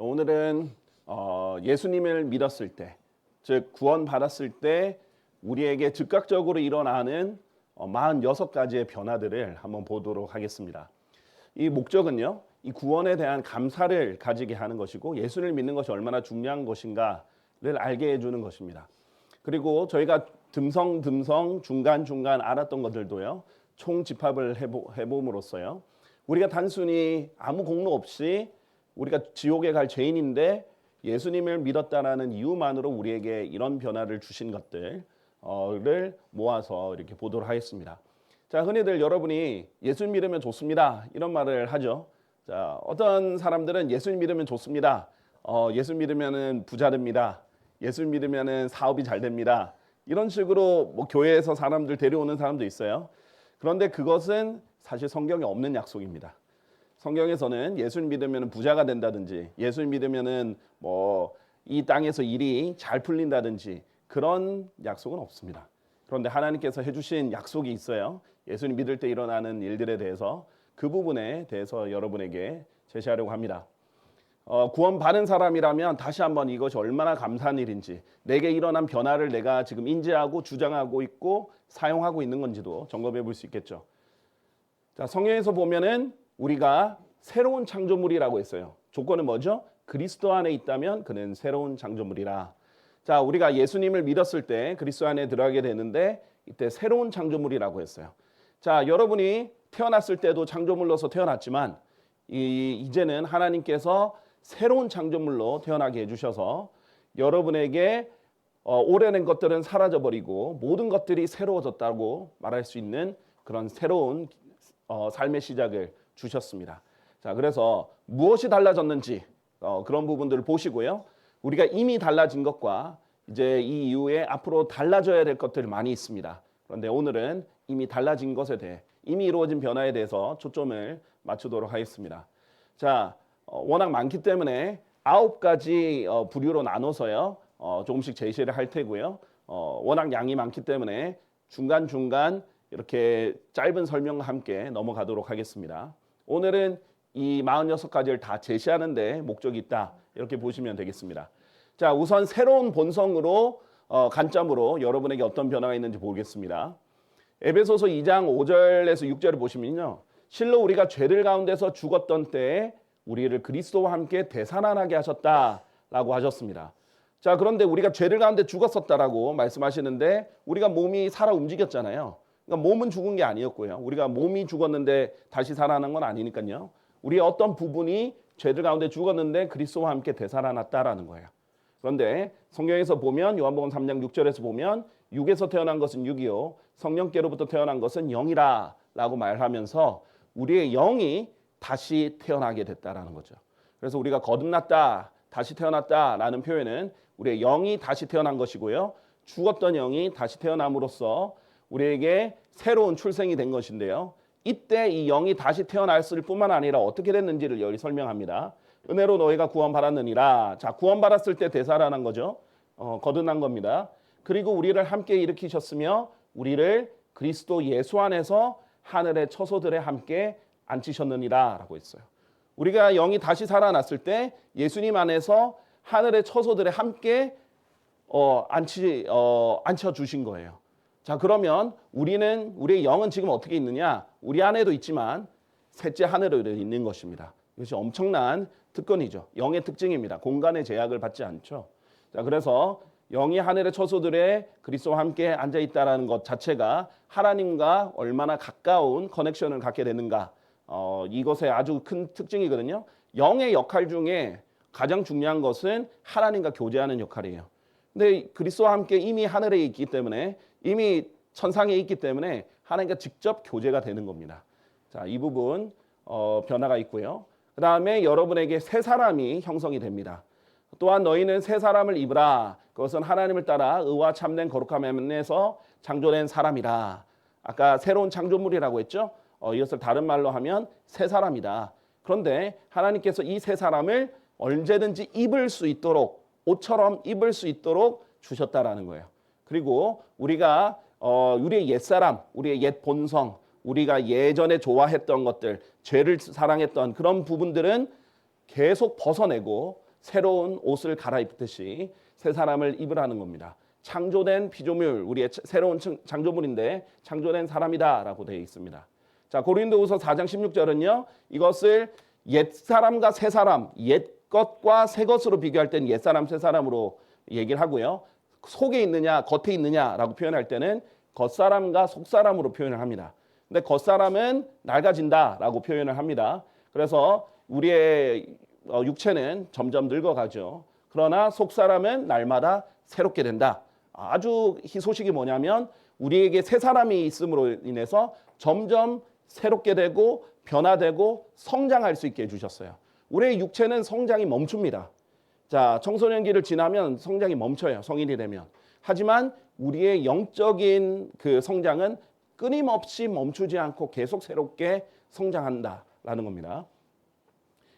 오늘은 예수님을 믿었을 때, 즉 구원 받았을 때 우리에게 즉각적으로 일어나는 46가지의 변화들을 한번 보도록 하겠습니다. 이 목적은요, 이 구원에 대한 감사를 가지게 하는 것이고 예수를 믿는 것이 얼마나 중요한 것인가를 알게 해주는 것입니다. 그리고 저희가 듬성 중간중간 알았던 것들도요, 총 집합을 해봄으로써요, 우리가 단순히 아무 공로 없이 우리가 지옥에 갈 죄인인데 예수님을 믿었다라는 이유만으로 우리에게 이런 변화를 주신 것들을 모아서 이렇게 보도록 하겠습니다. 자, 흔히들 여러분이 예수 믿으면 좋습니다, 이런 말을 하죠. 자, 어떤 사람들은 예수 믿으면 좋습니다. 예수 믿으면은 부자 됩니다. 예수 믿으면은 사업이 잘 됩니다. 이런 식으로 교회에서 사람들 데려오는 사람도 있어요. 그런데 그것은 사실 성경에 없는 약속입니다. 성경에서는 예수를 믿으면 부자가 된다든지, 예수를 믿으면은 이 땅에서 일이 잘 풀린다든지 그런 약속은 없습니다. 그런데 하나님께서 해주신 약속이 있어요. 예수님 믿을 때 일어나는 일들에 대해서, 그 부분에 대해서 여러분에게 제시하려고 합니다. 구원받은 사람이라면 다시 한번 이것이 얼마나 감사한 일인지, 내게 일어난 변화를 내가 지금 인지하고 주장하고 있고 사용하고 있는 건지도 점검해 볼 수 있겠죠. 자, 성경에서 보면은 우리가 새로운 창조물이라고 했어요. 조건은 뭐죠? 그리스도 안에 있다면 그는 새로운 창조물이라. 자, 우리가 예수님을 믿었을 때 그리스도 안에 들어가게 되는데 이때 새로운 창조물이라고 했어요. 자, 여러분이 태어났을 때도 창조물로서 태어났지만 이제는 하나님께서 새로운 창조물로 태어나게 해주셔서 여러분에게 오래된 것들은 사라져버리고 모든 것들이 새로워졌다고 말할 수 있는 그런 새로운 삶의 시작을 주셨습니다. 자, 그래서 무엇이 달라졌는지 그런 부분들을 보시고요. 우리가 이미 달라진 것과 이제 이 이후에 앞으로 달라져야 될 것들이 많이 있습니다. 그런데 오늘은 이미 달라진 것에 대해, 이미 이루어진 변화에 대해서 초점을 맞추도록 하겠습니다. 자, 워낙 많기 때문에 9가지 부류로 나눠서요, 조금씩 제시를 할 테고요. 워낙 양이 많기 때문에 중간중간 이렇게 짧은 설명과 함께 넘어가도록 하겠습니다. 오늘은 이 46가지를 다 제시하는 데 목적이 있다, 이렇게 보시면 되겠습니다. 자, 우선 새로운 본성으로 관점으로 여러분에게 어떤 변화가 있는지 보겠습니다. 에베소서 2장 5절에서 6절을 보시면요, 실로 우리가 죄들 가운데서 죽었던 때에 우리를 그리스도와 함께 되살아나게 하셨다라고 하셨습니다. 자, 그런데 우리가 죄들 가운데 죽었었다라고 말씀하시는데 우리가 몸이 살아 움직였잖아요. 그러니까 몸은 죽은 게 아니었고요. 우리가 몸이 죽었는데 다시 살아난 건 아니니까요. 우리의 어떤 부분이 죄들 가운데 죽었는데 그리스도와 함께 되살아났다라는 거예요. 그런데 성경에서 보면 요한복음 3장 6절에서 보면 육에서 태어난 것은 육이요 성령께로부터 태어난 것은 영이라 라고 말하면서 우리의 영이 다시 태어나게 됐다라는 거죠. 그래서 우리가 거듭났다, 다시 태어났다라는 표현은 우리의 영이 다시 태어난 것이고요, 죽었던 영이 다시 태어남으로써 우리에게 새로운 출생이 된 것인데요, 이때 이 영이 다시 태어났을 뿐만 아니라 어떻게 됐는지를 여기 설명합니다. 은혜로 너희가 구원받았느니라. 자, 구원받았을 때 되살아난 거죠. 거듭난 겁니다. 그리고 우리를 함께 일으키셨으며 우리를 그리스도 예수 안에서 하늘의 처소들에 함께 앉히셨느니라 라고 했어요. 우리가 영이 다시 살아났을 때 예수님 안에서 하늘의 처소들에 함께 앉혀주신 거예요. 자, 그러면 우리의 영은 지금 어떻게 있느냐? 우리 안에도 있지만 셋째 하늘에도 있는 것입니다. 이것이 엄청난 특권이죠. 영의 특징입니다. 공간의 제약을 받지 않죠. 자, 그래서 영이 하늘의 처소들에 그리스도와 함께 앉아있다는 것 자체가 하나님과 얼마나 가까운 커넥션을 갖게 되는가, 이것의 아주 큰 특징이거든요. 영의 역할 중에 가장 중요한 것은 하나님과 교제하는 역할이에요. 근데 그리스도와 함께 이미 하늘에 있기 때문에, 이미 천상에 있기 때문에 하나님과 직접 교제가 되는 겁니다. 자, 이 부분 변화가 있고요. 그 다음에 여러분에게 새 사람이 형성이 됩니다. 또한 너희는 새 사람을 입으라. 그것은 하나님을 따라 의와 참된 거룩함 안에서 창조된 사람이라. 아까 새로운 창조물이라고 했죠. 이것을 다른 말로 하면 새 사람이다. 그런데 하나님께서 이 새 사람을 언제든지 입을 수 있도록, 옷처럼 입을 수 있도록 주셨다라는 거예요. 그리고 우리가 우리의 옛사람, 우리의 옛 본성, 우리가 예전에 좋아했던 것들, 죄를 사랑했던 그런 부분들은 계속 벗어내고 새로운 옷을 갈아입듯이 새 사람을 입으라는 겁니다. 창조된 피조물, 우리의 새로운 창조물인데 창조된 사람이다라고 되어 있습니다. 자, 고린도후서 4장 16절은요. 이것을 옛사람과 새사람, 옛것과 새것으로 비교할 때는 옛사람, 새사람으로 얘기를 하고요. 속에 있느냐, 겉에 있느냐라고 표현할 때는 겉사람과 속사람으로 표현을 합니다. 근데 겉사람은 낡아진다라고 표현을 합니다. 그래서 우리의 육체는 점점 늙어가죠. 그러나 속사람은 날마다 새롭게 된다. 아주 희소식이 뭐냐면 우리에게 새 사람이 있음으로 인해서 점점 새롭게 되고 변화되고 성장할 수 있게 해주셨어요. 우리의 육체는 성장이 멈춥니다. 자, 청소년기를 지나면 성장이 멈춰요. 성인이 되면. 하지만 우리의 영적인 그 성장은 끊임없이 멈추지 않고 계속 새롭게 성장한다라는 겁니다.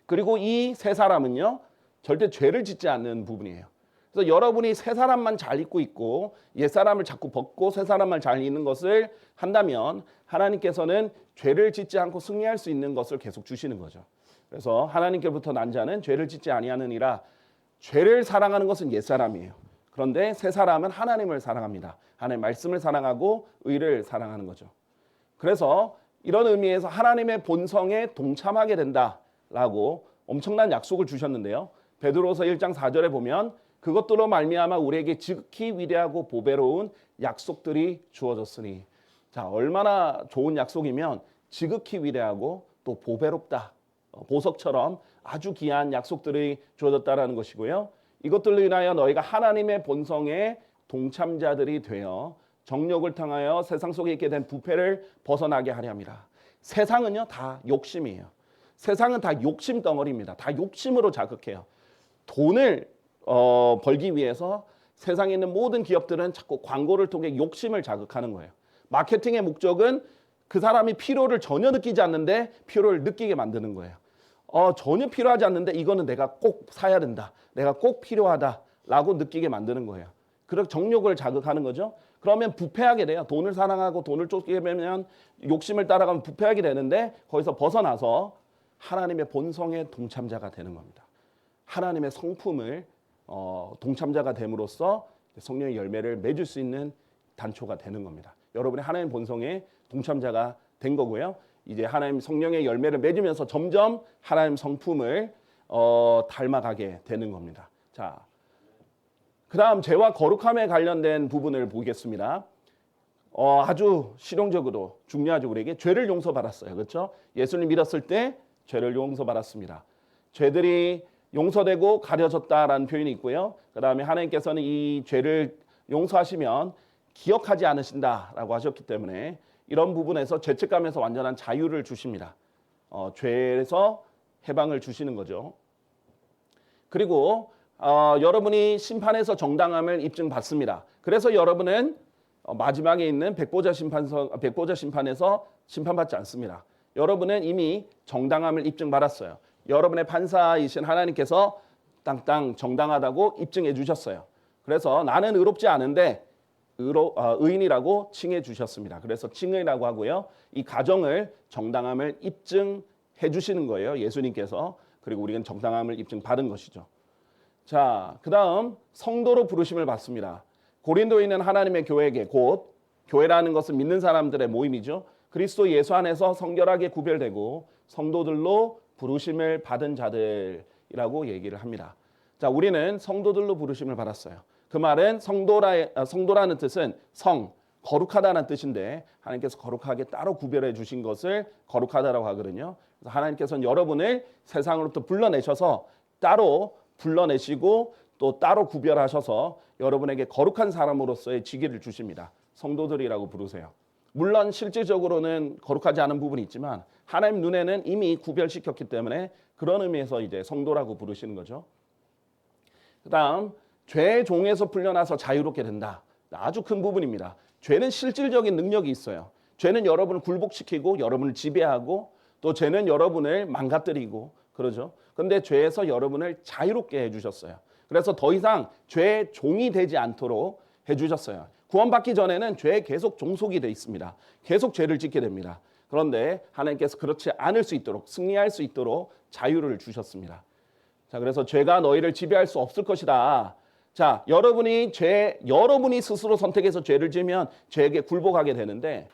그리고 이 새 사람은요, 절대 죄를 짓지 않는 부분이에요. 그래서 여러분이 새 사람만 잘 입고 있고 옛 사람을 자꾸 벗고 새 사람만 잘 입는 것을 한다면 하나님께서는 죄를 짓지 않고 승리할 수 있는 것을 계속 주시는 거죠. 그래서 하나님께로부터 난 자는 죄를 짓지 아니하느니라. 죄를 사랑하는 것은 옛 사람이에요. 그런데 새 사람은 하나님을 사랑합니다. 하나님의 말씀을 사랑하고 의를 사랑하는 거죠. 그래서 이런 의미에서 하나님의 본성에 동참하게 된다라고 엄청난 약속을 주셨는데요. 베드로서 1장 4절에 보면 그것들로 말미암아 우리에게 지극히 위대하고 보배로운 약속들이 주어졌으니. 자, 얼마나 좋은 약속이면 지극히 위대하고 또 보배롭다. 보석처럼 아주 귀한 약속들이 주어졌다라는 것이고요. 이것들로 인하여 너희가 하나님의 본성의 동참자들이 되어 정욕을 통하여 세상 속에 있게 된 부패를 벗어나게 하려 함이라. 세상은요 다 욕심이에요. 세상은 다 욕심 덩어리입니다. 다 욕심으로 자극해요. 돈을 벌기 위해서 세상에 있는 모든 기업들은 자꾸 광고를 통해 욕심을 자극하는 거예요. 마케팅의 목적은 그 사람이 필요를 전혀 느끼지 않는데 필요를 느끼게 만드는 거예요. 전혀 필요하지 않는데 이거는 내가 꼭 사야 된다. 내가 꼭 필요하다라고 느끼게 만드는 거예요. 그래서 정욕을 자극하는 거죠. 그러면 부패하게 돼요. 돈을 사랑하고 돈을 쫓게 되면 욕심을 따라가면 부패하게 되는데 거기서 벗어나서 하나님의 본성의 동참자가 되는 겁니다. 하나님의 성품을 동참자가 됨으로써 성령의 열매를 맺을 수 있는 단초가 되는 겁니다. 여러분이 하나님 본성의 동참자가 된 거고요. 이제 하나님 성령의 열매를 맺으면서 점점 하나님 성품을 닮아가게 되는 겁니다. 자, 그다음 죄와 거룩함에 관련된 부분을 보겠습니다. 아주 실용적으로 중요하죠. 우리에게 죄를 용서받았어요. 그렇죠? 예수님 믿었을 때 죄를 용서받았습니다. 죄들이 용서되고 가려졌다라는 표현이 있고요. 그다음에 하나님께서는 이 죄를 용서하시면 기억하지 않으신다라고 하셨기 때문에 이런 부분에서 죄책감에서 완전한 자유를 주십니다. 죄에서 해방을 주시는 거죠. 그리고 여러분이 심판에서 정당함을 입증받습니다. 그래서 여러분은 마지막에 있는 백보자 심판에서 심판받지 않습니다. 여러분은 이미 정당함을 입증받았어요. 여러분의 판사이신 하나님께서 땅땅 정당하다고 입증해 주셨어요. 그래서 나는 의롭지 않은데 의인이라고 칭해 주셨습니다. 그래서 칭의라고 하고요. 이 가정을 정당함을 입증해 주시는 거예요. 예수님께서. 그리고 우리는 정당함을 입증받은 것이죠. 자, 그다음 성도로 부르심을 받습니다. 고린도에 있는 하나님의 교회에게, 곧 교회라는 것은 믿는 사람들의 모임이죠. 그리스도 예수 안에서 성결하게 구별되고 성도들로 부르심을 받은 자들이라고 얘기를 합니다. 자, 우리는 성도들로 부르심을 받았어요. 그 말은 성도라는 뜻은 거룩하다는 뜻인데 하나님께서 거룩하게 따로 구별해 주신 것을 거룩하다라고 하거든요. 그래서 하나님께서는 여러분을 세상으로부터 불러내셔서 따로 불러내시고 또 따로 구별하셔서 여러분에게 거룩한 사람으로서의 직위를 주십니다. 성도들이라고 부르세요. 물론 실질적으로는 거룩하지 않은 부분이 있지만 하나님 눈에는 이미 구별시켰기 때문에 그런 의미에서 이제 성도라고 부르시는 거죠. 그다음 죄의 종에서 풀려나서 자유롭게 된다. 아주 큰 부분입니다. 죄는 실질적인 능력이 있어요. 죄는 여러분을 굴복시키고 여러분을 지배하고 또 죄는 여러분을 망가뜨리고 그러죠. 그런데 죄에서 여러분을 자유롭게 해주셨어요. 그래서 더 이상 죄의 종이 되지 않도록 해주셨어요. 구원받기 전에는 죄에 계속 종속이 돼 있습니다. 계속 죄를 짓게 됩니다. 그런데 하나님께서 그렇지 않을 수 있도록 승리할 수 있도록 자유를 주셨습니다. 자, 그래서 죄가 너희를 지배할 수 없을 것이다. 자, 여러분이 스스로 선택해서 죄를 지으면 죄에게 굴복하게 되는데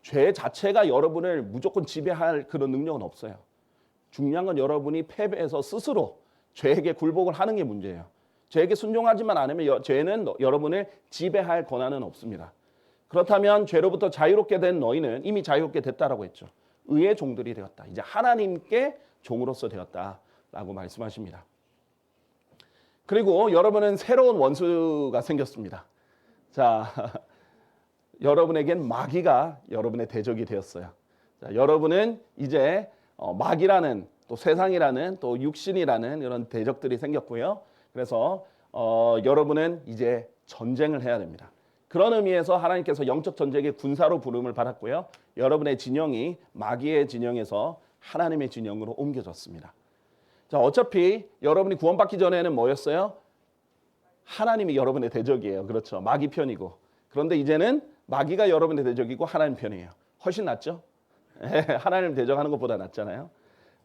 죄 자체가 여러분을 무조건 지배할 그런 능력은 없어요. 중요한 건 여러분이 패배해서 스스로 죄에게 굴복을 하는 게 문제예요. 죄에게 순종하지만 않으면 죄는 여러분을 지배할 권한은 없습니다. 그렇다면 죄로부터 자유롭게 된 너희는 이미 자유롭게 됐다라고 했죠. 의의 종들이 되었다. 이제 하나님께 종으로서 되었다라고 말씀하십니다. 그리고 여러분은 새로운 원수가 생겼습니다. 자, 여러분에겐 마귀가 여러분의 대적이 되었어요. 자, 여러분은 이제 마귀라는 또 세상이라는 또 육신이라는 이런 대적들이 생겼고요. 그래서 여러분은 이제 전쟁을 해야 됩니다. 그런 의미에서 하나님께서 영적 전쟁의 군사로 부름을 받았고요. 여러분의 진영이 마귀의 진영에서 하나님의 진영으로 옮겨졌습니다. 자, 어차피 여러분이 구원받기 전에는 뭐였어요? 하나님이 여러분의 대적이에요. 그렇죠. 마귀 편이고. 그런데 이제는 마귀가 여러분의 대적이고 하나님 편이에요. 훨씬 낫죠? 하나님 대적하는 것보다 낫잖아요.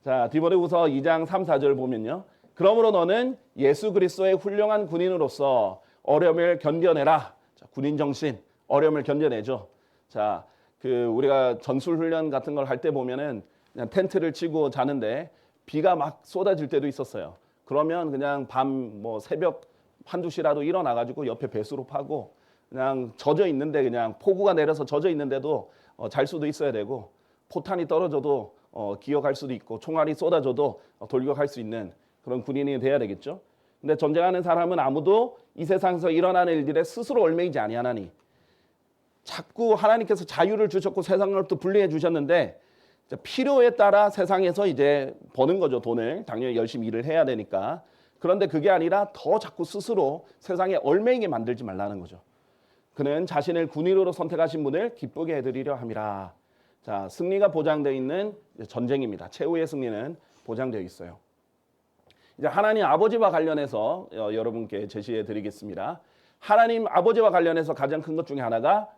자, 디모데후서 2장 3, 4절 보면요. 그러므로 너는 예수 그리스도의 훌륭한 군인으로서 어려움을 견뎌내라. 자, 군인 정신, 어려움을 견뎌내죠. 자, 우리가 전술 훈련 같은 걸 할 때 보면은 그냥 텐트를 치고 자는데 비가 막 쏟아질 때도 있었어요. 그러면 그냥 밤 새벽 1~2시라도 일어나가지고 옆에 배수로 파고 그냥 젖어 있는데 그냥 폭우가 내려서 젖어 있는데도 잘 수도 있어야 되고 포탄이 떨어져도 기어갈 수도 있고 총알이 쏟아져도 돌격할 수 있는 그런 군인이 돼야 되겠죠. 근데 전쟁하는 사람은 아무도 이 세상에서 일어나는 일들에 스스로 얽매이지 아니하나니 자꾸 하나님께서 자유를 주셨고 세상을 또 분리해 주셨는데 필요에 따라 세상에서 이제 버는 거죠. 돈을 당연히 열심히 일을 해야 되니까. 그런데 그게 아니라 더 자꾸 스스로 세상에 얽매이게 만들지 말라는 거죠. 그는 자신을 군인으로 선택하신 분을 기쁘게 해드리려 함이라. 자, 승리가 보장되어 있는 전쟁입니다. 최후의 승리는 보장되어 있어요. 이제 하나님 아버지와 관련해서 여러분께 제시해 드리겠습니다. 하나님 아버지와 관련해서 가장 큰 것 중에 하나가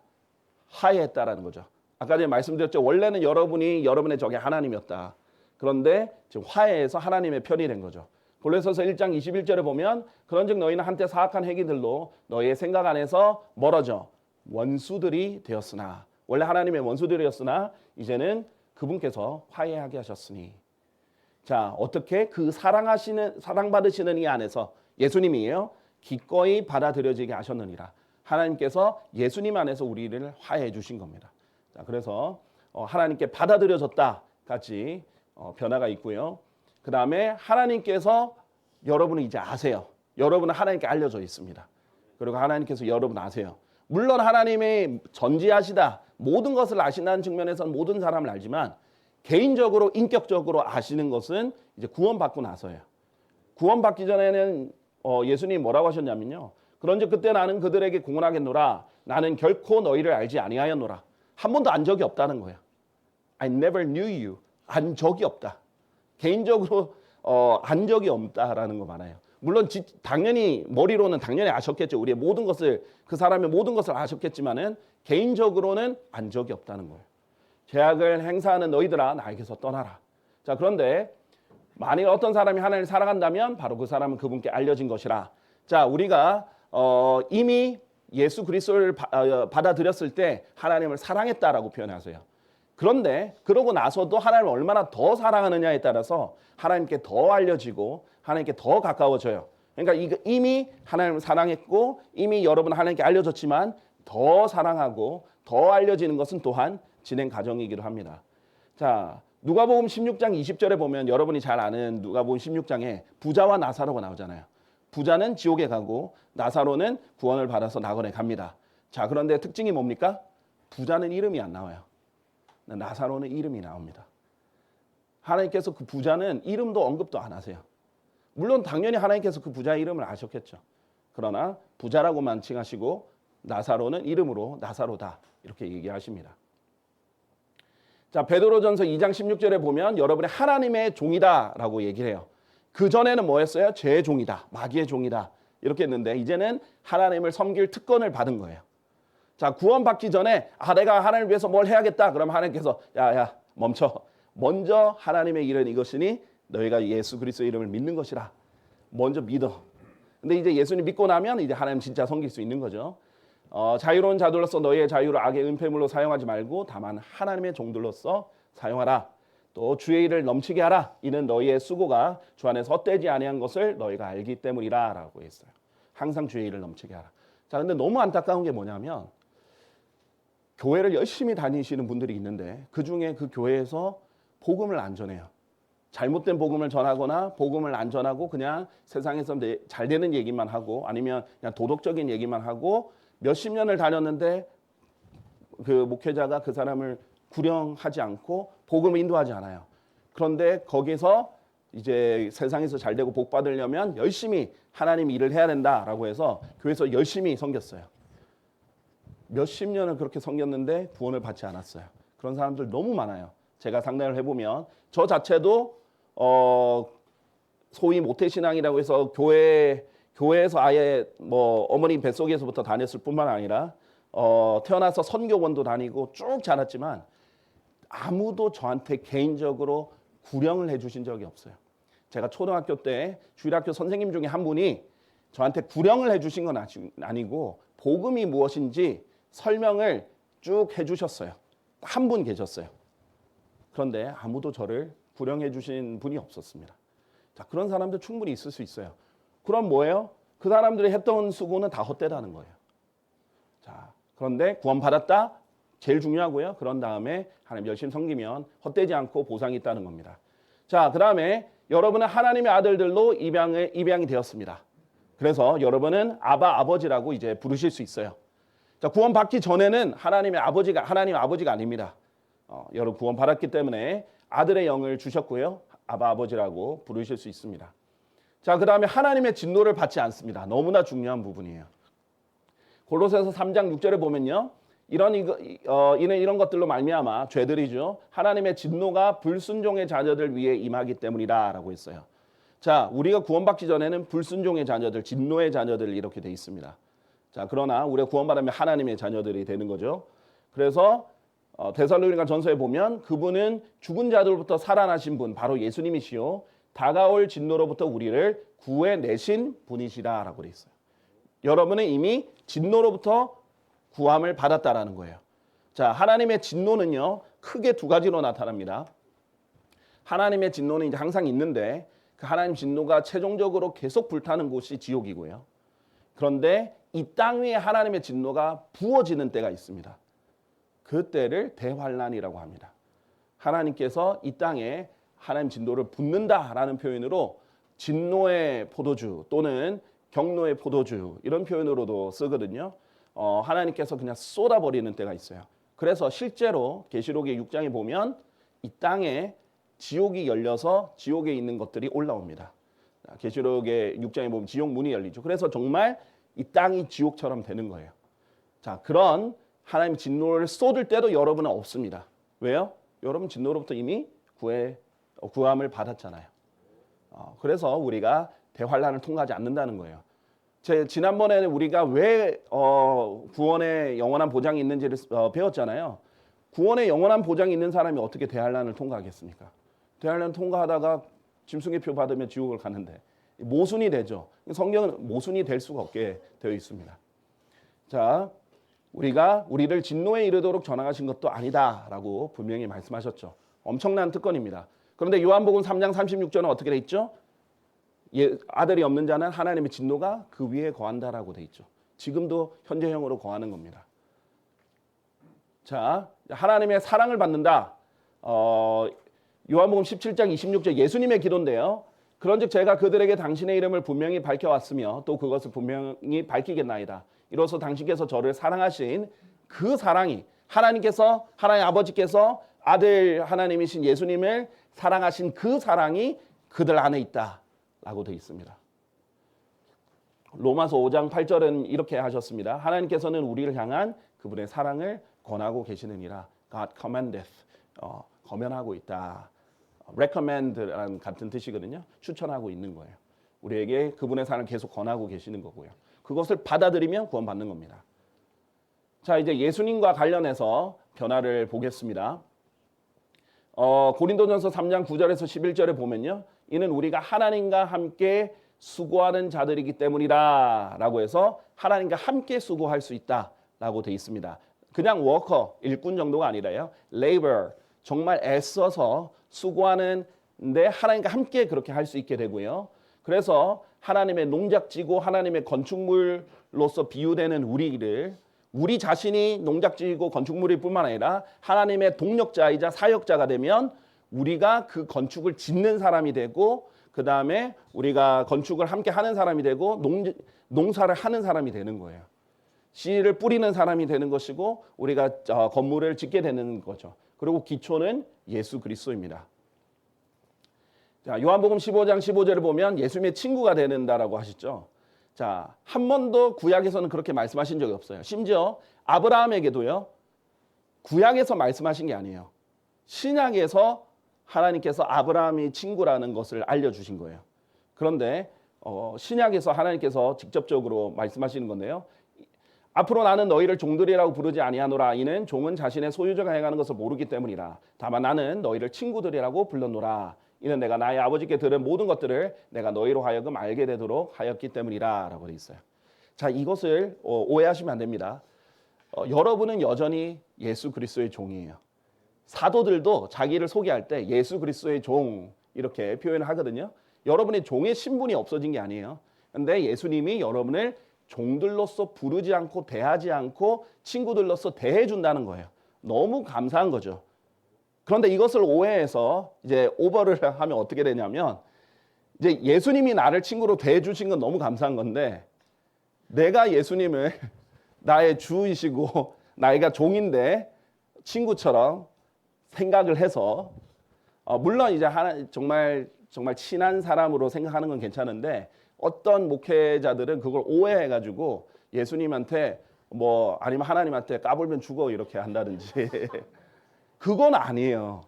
화해했다라는 거죠. 아까 전에 말씀드렸죠. 원래는 여러분이 여러분의 적이 하나님이었다. 그런데 지금 화해해서 하나님의 편이 된 거죠. 골로새서 1장 21절에 보면 그런즉 너희는 한때 사악한 행위들로 너희의 생각 안에서 멀어져 원수들이 되었으나 원래 하나님의 원수들이었으나 이제는 그분께서 화해하게 하셨으니 자, 어떻게 그 사랑받으시는 이 안에서 예수님이에요. 기꺼이 받아들여지게 하셨느니라. 하나님께서 예수님 안에서 우리를 화해해 주신 겁니다. 자, 그래서 하나님께 받아들여졌다까지 변화가 있고요. 그 다음에 하나님께서 여러분을 이제 아세요. 여러분은 하나님께 알려져 있습니다. 그리고 하나님께서 여러분 아세요. 물론 하나님이 전지하시다 모든 것을 아신다는 측면에서는 모든 사람을 알지만 개인적으로 인격적으로 아시는 것은 이제 구원받고 나서예요. 구원받기 전에는 예수님이 뭐라고 하셨냐면요. 그런즉 그때 나는 그들에게 공언하겠노라. 나는 결코 너희를 알지 아니하였노라. 한 번도 안 적이 없다는 거예요. I never knew you. 안 적이 없다. 개인적으로 안 적이 없다라는 거 많아요. 물론 당연히 머리로는 당연히 아셨겠죠. 우리의 모든 것을 그 사람의 모든 것을 아셨겠지만은 개인적으로는 안 적이 없다는 거예요. 죄악을 행사하는 너희들아 나에게서 떠나라. 자, 그런데 만일 어떤 사람이 하나님을 사랑한다면 바로 그 사람은 그분께 알려진 것이라. 자, 우리가 이미 예수 그리스도를 받아들였을 때 하나님을 사랑했다라고 표현하세요. 그런데 그러고 나서도 하나님을 얼마나 더 사랑하느냐에 따라서 하나님께 더 알려지고 하나님께 더 가까워져요. 그러니까 이미 하나님을 사랑했고 이미 여러분 하나님께 알려졌지만 더 사랑하고 더 알려지는 것은 또한 진행 과정이기도 합니다. 자, 누가복음 16장 20절에 보면 여러분이 잘 아는 누가복음 16장에 부자와 나사로가 나오잖아요. 부자는 지옥에 가고 나사로는 구원을 받아서 낙원에 갑니다. 자, 그런데 특징이 뭡니까? 부자는 이름이 안 나와요. 나사로는 이름이 나옵니다. 하나님께서 그 부자는 이름도 언급도 안 하세요. 물론 당연히 하나님께서 그 부자의 이름을 아셨겠죠. 그러나 부자라고만 칭하시고 나사로는 이름으로 나사로다 이렇게 얘기하십니다. 자, 베드로전서 2장 16절에 보면 여러분이 하나님의 종이다라고 얘기를 해요. 그 전에는 뭐였어요? 죄의 종이다, 마귀의 종이다 이렇게 했는데 이제는 하나님을 섬길 특권을 받은 거예요. 자, 구원받기 전에 내가 하나님을 위해서 뭘 해야겠다. 그러면 하나님께서 멈춰. 먼저 하나님의 일은 이것이니 너희가 예수 그리스도의 이름을 믿는 것이라. 먼저 믿어. 근데 이제 예수님 믿고 나면 이제 하나님 진짜 섬길 수 있는 거죠. 자유로운 자들로서 너희의 자유를 악의 은폐물로 사용하지 말고 다만 하나님의 종들로서 사용하라. 또 주의 일을 넘치게 하라. 이는 너희의 수고가 주 안에서 헛되지 아니한 것을 너희가 알기 때문이라라고 했어요. 항상 주의 일을 넘치게 하라. 자, 근데 너무 안타까운 게 뭐냐면 교회를 열심히 다니시는 분들이 있는데 그 중에 그 교회에서 복음을 안 전해요. 잘못된 복음을 전하거나 복음을 안 전하고 그냥 세상에서 잘 되는 얘기만 하고 아니면 그냥 도덕적인 얘기만 하고 몇십 년을 다녔는데 그 목회자가 그 사람을 구령하지 않고 복음을 인도하지 않아요. 그런데 거기서 이제 세상에서 잘 되고 복 받으려면 열심히 하나님 일을 해야 된다라고 해서 교회에서 열심히 섬겼어요. 몇십 년을 그렇게 섬겼는데 구원을 받지 않았어요. 그런 사람들 너무 많아요. 제가 상담을 해보면 저 자체도 소위 모태신앙이라고 해서 교회에서 아예 뭐 어머니 뱃속에서부터 다녔을 뿐만 아니라 태어나서 선교원도 다니고 쭉 자랐지만 아무도 저한테 개인적으로 구령을 해주신 적이 없어요. 제가 초등학교 때 주일학교 선생님 중에 한 분이 저한테 구령을 해주신 건 아니고 복음이 무엇인지 설명을 쭉 해주셨어요. 한 분 계셨어요. 그런데 아무도 저를 구령해 주신 분이 없었습니다. 자, 그런 사람들 충분히 있을 수 있어요. 그럼 뭐예요? 그 사람들이 했던 수고는 다 헛되다는 거예요. 자, 그런데 구원 받았다? 제일 중요하고요. 그런 다음에 하나님 열심히 섬기면 헛되지 않고 보상이 있다는 겁니다. 자, 그 다음에 여러분은 하나님의 아들들로 입양이 되었습니다. 그래서 여러분은 아버지라고 이제 부르실 수 있어요. 자, 구원 받기 전에는 하나님 아버지가 아닙니다. 여러분 구원 받았기 때문에 아들의 영을 주셨고요. 아버지라고 부르실 수 있습니다. 자, 그 다음에 하나님의 진노를 받지 않습니다. 너무나 중요한 부분이에요. 골로새서 3장 6절에 보면요. 이는 이런 것들로 말미암아 죄들이죠. 하나님의 진노가 불순종의 자녀들 위에 임하기 때문이다라고 했어요. 자, 우리가 구원받기 전에는 불순종의 자녀들, 진노의 자녀들 이렇게 돼 있습니다. 자, 그러나 우리가 구원받으면 하나님의 자녀들이 되는 거죠. 그래서 데살로니가 전서에 보면 그분은 죽은 자들로부터 살아나신 분, 바로 예수님이시요 다가올 진노로부터 우리를 구해내신 분이시라라고 돼 있어요. 여러분은 이미 진노로부터 구함을 받았다라는 거예요. 자, 하나님의 진노는요 크게 두 가지로 나타납니다. 하나님의 진노는 이제 항상 있는데 그 하나님 진노가 최종적으로 계속 불타는 곳이 지옥이고요. 그런데 이 땅 위에 하나님의 진노가 부어지는 때가 있습니다. 그 때를 대환란이라고 합니다. 하나님께서 이 땅에 하나님 진노를 붓는다라는 표현으로 진노의 포도주 또는 경노의 포도주 이런 표현으로도 쓰거든요. 하나님께서 그냥 쏟아버리는 때가 있어요. 그래서 실제로 계시록의 6장에 보면 이 땅에 지옥이 열려서 지옥에 있는 것들이 올라옵니다. 계시록의 6장에 보면 지옥 문이 열리죠. 그래서 정말 이 땅이 지옥처럼 되는 거예요. 자, 그런 하나님 진노를 쏟을 때도 여러분은 없습니다. 왜요? 여러분 진노로부터 이미 구함을 받았잖아요. 그래서 우리가 대환란을 통과하지 않는다는 거예요. 지난번에는 우리가 왜 구원의 영원한 보장이 있는지를 배웠잖아요. 구원의 영원한 보장이 있는 사람이 어떻게 대환란을 통과하겠습니까? 대환란 통과하다가 짐승의 표 받으면 지옥을 가는데 모순이 되죠. 성경은 모순이 될 수가 없게 되어 있습니다. 자, 우리가 우리를 진노에 이르도록 전화하신 것도 아니다라고 분명히 말씀하셨죠. 엄청난 특권입니다. 그런데 요한복음 3장 36절은 어떻게 돼 있죠? 아들이 없는 자는 하나님의 진노가 그 위에 거한다라고 돼 있죠. 지금도 현재형으로 거하는 겁니다. 자, 하나님의 사랑을 받는다. 요한복음 17장 26절 예수님의 기도인데요. 그런즉 제가 그들에게 당신의 이름을 분명히 밝혀왔으며 또 그것을 분명히 밝히겠나이다. 이로써 당신께서 저를 사랑하신 그 사랑이 하나님 아버지께서 아들 하나님이신 예수님을 사랑하신 그 사랑이 그들 안에 있다라고 되어 있습니다. 로마서 5장 8절은 이렇게 하셨습니다. 하나님께서는 우리를 향한 그분의 사랑을 권하고 계시느니라. God commandeth. 거면하고 있다. recommend라는 같은 뜻이거든요. 추천하고 있는 거예요. 우리에게 그분의 사랑을 계속 권하고 계시는 거고요. 그것을 받아들이면 구원받는 겁니다. 자, 이제 예수님과 관련해서 변화를 보겠습니다. 고린도전서 3장 9절에서 11절에 보면요. 이는 우리가 하나님과 함께 수고하는 자들이기 때문이다 라고 해서 하나님과 함께 수고할 수 있다 라고 되어 있습니다. 그냥 워커, 일꾼 정도가 아니라요. labor, 정말 애써서 수고하는데 하나님과 함께 그렇게 할 수 있게 되고요. 그래서 하나님의 농작지고 하나님의 건축물로서 비유되는 우리 자신이 농작지고 건축물일 뿐만 아니라 하나님의 동력자이자 사역자가 되면 우리가 그 건축을 짓는 사람이 되고 그 다음에 우리가 건축을 함께 하는 사람이 되고 농사를 하는 사람이 되는 거예요. 씨를 뿌리는 사람이 되는 것이고 우리가 건물을 짓게 되는 거죠. 그리고 기초는 예수 그리스도입니다. 자, 요한복음 15장 15절을 보면 예수님의 친구가 되는다라고 하시죠. 자, 한 번도 구약에서는 그렇게 말씀하신 적이 없어요. 심지어 아브라함에게도요. 구약에서 말씀하신 게 아니에요. 신약에서 하나님께서 아브라함이 친구라는 것을 알려주신 거예요. 그런데 신약에서 하나님께서 직접적으로 말씀하시는 건데요. 앞으로 나는 너희를 종들이라고 부르지 아니하노라. 이는 종은 자신의 소유자가 행하는 것을 모르기 때문이라. 다만 나는 너희를 친구들이라고 불렀노라. 이는 내가 나의 아버지께 들은 모든 것들을 내가 너희로 하여금 알게 되도록 하였기 때문이라 라고 되어 있어요. 자, 이것을 오해하시면 안 됩니다. 여러분은 여전히 예수 그리스도의 종이에요. 사도들도 자기를 소개할 때 예수 그리스도의 종 이렇게 표현을 하거든요. 여러분의 종의 신분이 없어진 게 아니에요. 그런데 예수님이 여러분을 종들로서 부르지 않고 대하지 않고 친구들로서 대해준다는 거예요. 너무 감사한 거죠. 그런데 이것을 오해해서 이제 오버를 하면 어떻게 되냐면 이제 예수님이 나를 친구로 대해주신 건 너무 감사한 건데 내가 예수님을 나의 주이시고 나이가 종인데 친구처럼 생각을 해서 물론 이제 정말 친한 사람으로 생각하는 건 괜찮은데 어떤 목회자들은 그걸 오해해가지고 예수님한테 아니면 하나님한테 까불면 죽어 이렇게 한다든지 그건 아니에요.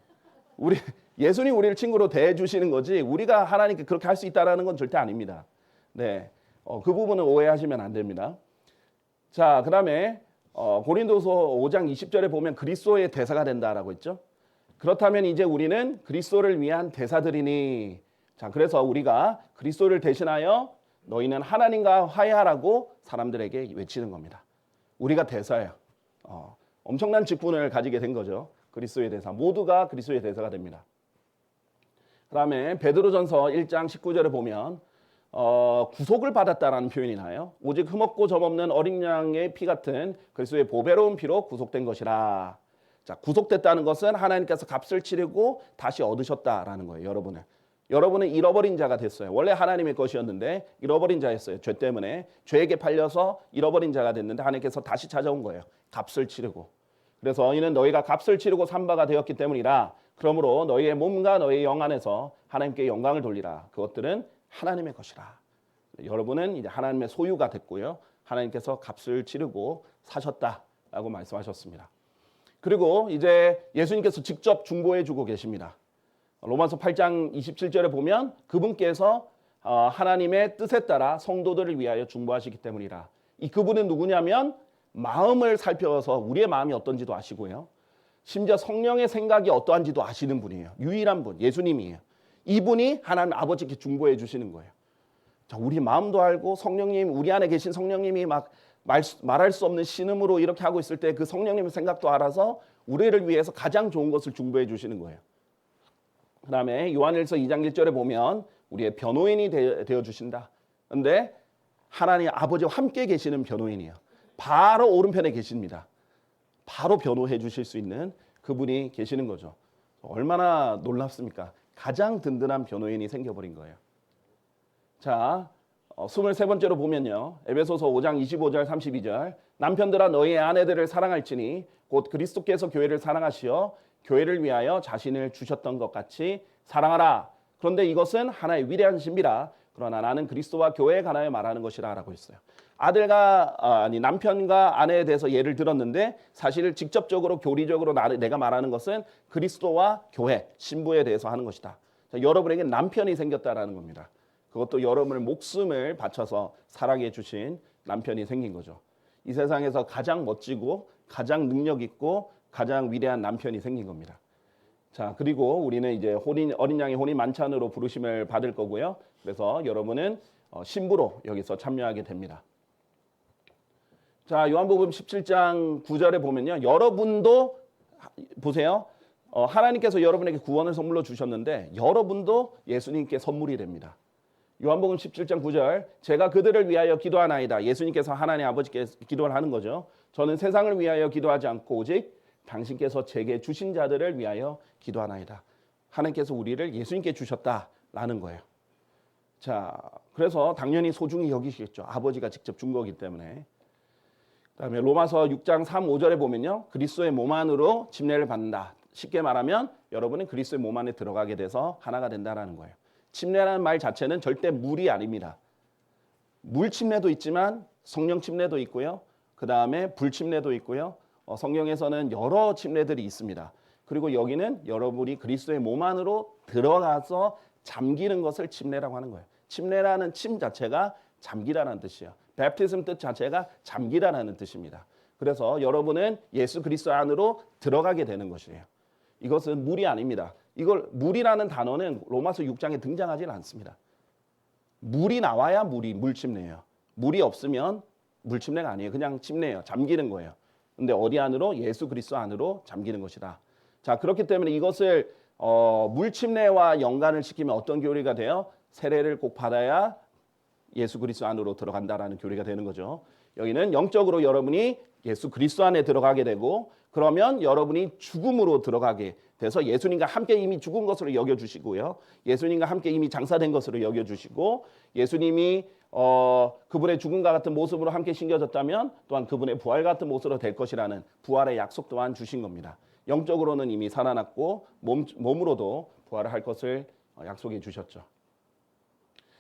예수님 우리를 친구로 대해주시는 거지 우리가 하나님께 그렇게 할 수 있다라는 건 절대 아닙니다. 네, 그 부분은 오해하시면 안 됩니다. 자, 그다음에 고린도서 5장 20절에 보면 그리스도의 대사가 된다라고 했죠. 그렇다면 이제 우리는 그리스도를 위한 대사들이니 자, 그래서 우리가 그리스도를 대신하여 너희는 하나님과 화해하라고 사람들에게 외치는 겁니다. 우리가 대사예요. 엄청난 직분을 가지게 된 거죠. 그리스도의 대사. 모두가 그리스도의 대사가 됩니다. 그 다음에 베드로전서 1장 19절에 보면 구속을 받았다라는 표현이 나요. 오직 흠없고 점없는 어린 양의 피 같은 그리스도의 보배로운 피로 구속된 것이라. 자, 구속됐다는 것은 하나님께서 값을 치르고 다시 얻으셨다라는 거예요. 여러분은 잃어버린 자가 됐어요. 원래 하나님의 것이었는데 잃어버린 자였어요. 죄 때문에 죄에게 팔려서 잃어버린 자가 됐는데 하나님께서 다시 찾아온 거예요. 값을 치르고. 그래서 이는 너희가 값을 치르고 산 바가 되었기 때문이라. 그러므로 너희의 몸과 너희의 영 안에서 하나님께 영광을 돌리라. 그것들은 하나님의 것이라. 여러분은 이제 하나님의 소유가 됐고요. 하나님께서 값을 치르고 사셨다라고 말씀하셨습니다. 그리고 이제 예수님께서 직접 중보해 주고 계십니다. 로마서 8장 27절에 보면 그분께서 하나님의 뜻에 따라 성도들을 위하여 중보하시기 때문이라. 이 그분은 누구냐면 마음을 살펴서 우리의 마음이 어떤지도 아시고요. 심지어 성령의 생각이 어떠한지도 아시는 분이에요. 유일한 분, 예수님이에요. 이분이 하나님 아버지께 중보해 주시는 거예요. 자, 우리 마음도 알고 성령님, 우리 안에 계신 성령님이 막 말할 수 없는 신음으로 이렇게 하고 있을 때 그 성령님의 생각도 알아서 우리를 위해서 가장 좋은 것을 중보해 주시는 거예요. 그 다음에 요한일서 2장 1절에 보면 우리의 변호인이 되어주신다. 그런데 하나님 아버지와 함께 계시는 변호인이에요. 바로 오른편에 계십니다. 바로 변호해 주실 수 있는 그분이 계시는 거죠. 얼마나 놀랍습니까? 가장 든든한 변호인이 생겨버린 거예요. 자, 23번째로 보면요. 에베소서 5장 25절 32절 남편들아 너희의 아내들을 사랑할지니 곧 그리스도께서 교회를 사랑하시어 교회를 위하여 자신을 주셨던 것 같이 사랑하라. 그런데 이것은 하나의 위대한 신비라. 그러나 나는 그리스도와 교회에 관하여 말하는 것이라 라고 했어요. 남편과 아내에 대해서 예를 들었는데 사실 직접적으로 교리적으로 내가 말하는 것은 그리스도와 교회, 신부에 대해서 하는 것이다. 자, 여러분에게 남편이 생겼다라는 겁니다. 그것도 여러분의 목숨을 바쳐서 사랑해 주신 남편이 생긴 거죠. 이 세상에서 가장 멋지고 가장 능력 있고 가장 위대한 남편이 생긴 겁니다. 자, 그리고 우리는 이제 어린 양의 혼인 만찬으로 부르심을 받을 거고요. 그래서 여러분은 신부로 여기서 참여하게 됩니다. 자, 요한복음 17장 9절에 보면요. 여러분도 보세요. 하나님께서 여러분에게 구원을 선물로 주셨는데 여러분도 예수님께 선물이 됩니다. 요한복음 17장 9절 제가 그들을 위하여 기도하나이다. 예수님께서 하나님 아버지께 기도를 하는 거죠. 저는 세상을 위하여 기도하지 않고 오직 당신께서 제게 주신 자들을 위하여 기도하나이다. 하나님께서 우리를 예수님께 주셨다라는 거예요. 자, 그래서 당연히 소중히 여기시겠죠. 아버지가 직접 준 거기 때문에. 그다음에 로마서 6장 3, 5절에 보면요. 그리스도의 몸 안으로 침례를 받는다. 쉽게 말하면 여러분은 그리스도의 몸 안에 들어가게 돼서 하나가 된다라는 거예요. 침례라는 말 자체는 절대 물이 아닙니다. 물 침례도 있지만 성령 침례도 있고요. 그다음에 불 침례도 있고요. 성경에서는 여러 침례들이 있습니다. 그리고 여기는 여러분이 그리스도의 몸 안으로 들어가서 잠기는 것을 침례라고 하는 거예요. 침례라는 침 자체가 잠기라는 뜻이에요. 베프티즘 뜻 자체가 잠기라는 뜻입니다. 그래서 여러분은 예수 그리스도 안으로 들어가게 되는 것이에요. 이것은 물이 아닙니다. 이걸 물이라는 단어는 로마서 6장에 등장하지 않습니다. 물이 나와야 물 침례예요. 물이 없으면 물 침례가 아니에요. 그냥 침례예요. 잠기는 거예요. 근데 어디 안으로? 예수 그리스도 안으로 잠기는 것이다. 자, 그렇기 때문에 이것을 물 침례와 연관을 시키면 어떤 교리가 돼요? 세례를 꼭 받아야 예수 그리스도 안으로 들어간다라는 교리가 되는 거죠. 여기는 영적으로 여러분이 예수 그리스도 안에 들어가게 되고 그러면 여러분이 죽음으로 들어가게 돼서 예수님과 함께 이미 죽은 것으로 여겨주시고요. 예수님과 함께 이미 장사된 것으로 여겨주시고 예수님이 그분의 죽음과 같은 모습으로 함께 신겨졌다면 또한 그분의 부활 같은 모습으로 될 것이라는 부활의 약속 또한 주신 겁니다. 영적으로는 이미 살아났고 몸으로도 부활을 할 것을 약속해 주셨죠.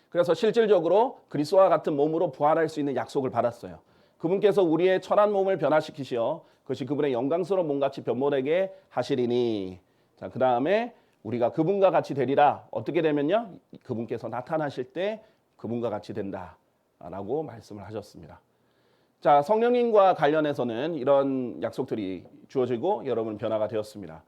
그래서 실질적으로 그리스도와 같은 몸으로 부활할 수 있는 약속을 받았어요. 그분께서 우리의 천한 몸을 변화시키시어 그것이 그분의 영광스러운 몸같이 변모되게 하시리니. 자, 그 다음에 우리가 그분과 같이 되리라. 어떻게 되면요? 그분께서 나타나실 때 그분과 같이 된다라고 말씀을 하셨습니다. 자, 성령님과 관련해서는 이런 약속들이 주어지고 여러분 변화가 되었습니다.